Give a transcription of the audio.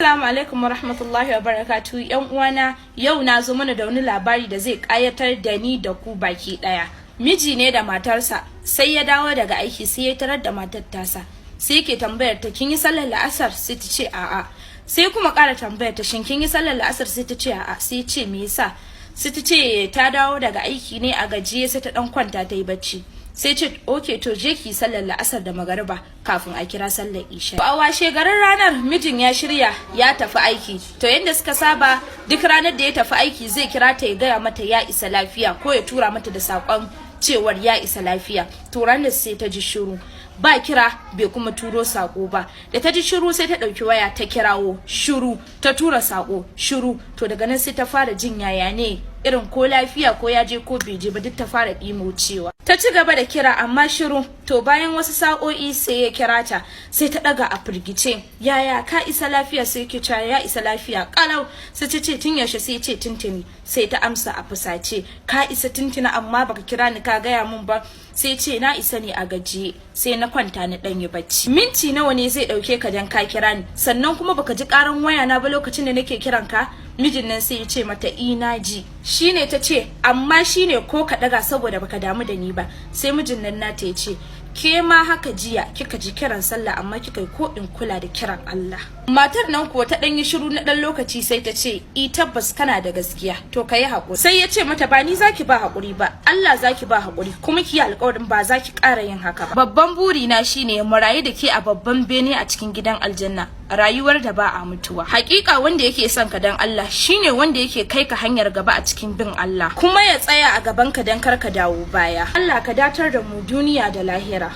Assalamu alaikum warahmatullahi wabarakatuh. Yan uwana, yau na zo mana da wani labari da zai kayatar da ni da ku baki daya. Miji ne da matarsa, sai ya dawo daga aiki sai ya tarar da matar tasa. Sai yake tambayar ta, kin yi sallar la'asar? Sai ta ce a'a. Sai kuma ƙara tambayar ta, shin kin yi sallar la'asar? Sai ta ce a'a. Sai ce me yasa? Sai ta ce ta dawo daga aiki ne a gajiye, sai ta dan kwanta ta yi bacci. Sai ce okay, to je ki sallar la'asar da magariba kafin a kira sallar isha. A washe garin ranar mijin ya shirya ya tafi aiki. To yanda suka saba, duk ranar da ya tafi aiki zai kira ta ya gaya mata ya isa lafiya ko ya tura mata da sakon cewar ya isa lafiya. To ranar sai ta ji shiru, ba kira bai kuma turo sako ba. Da ta ji shiru sai ta dauki waya ta kirawo, shiru, ta tura sako, shiru. To daga nan sai ta fara jin yaya ne, irin ko lafiya ko ya je ko bai je ba, duk ta fara cewa. Ta ci gaba da kira amma shiru. To bayan wasu sa'o'i sai ya kira ta, sai ta daga a firgice, yaya ka isa lafiya? Sai ke cewa ya isa lafiya kalau. Sai ta ce tun yaushe? Sai ce tuntuni. Sai ta amsa a fusace, ka isa tuntuna amma baka kira ni ka gaya mun ba? Sai ce na isa ne a gajiye, sai na kwanta na dan yi bacci. Minti nawa ne zai dauke ka dan ka kira ni, sannan kuma baka ji karan waya na ba lokacin da nake kiran ka? Mijin nan sai ya ce mata ina ji. Shine ta ce amma shine ko ka daga saboda baka damu da ni ba. Sai mijin nan nata ya ce ke ma haka jiya kika ji kiran sallah amma kika ko in kula da kiran Allah. Matar nan kuwa ta dan yi shiru na dan lokaci sai ta ce tabbas kana da gaskiya, to kai hakuri. Sai ya ce mata ba ni zaki ba hakuri ba, Allah zaki ba hakuri, kuma ki alƙawarin ba zaki ƙara yin haka ba. Babban buri na shine mu rayu da ke a babban bene a cikin gidan aljanna, rayuwar da ba a mutuwa. Hakika wanda yake son ka dan Allah shine wanda yake kai ka hanyar gaba a cikin bin Allah, kuma ya tsaya a gaban ka dan kar ka dawo baya. Allah ka datar da mu duniya da lahira.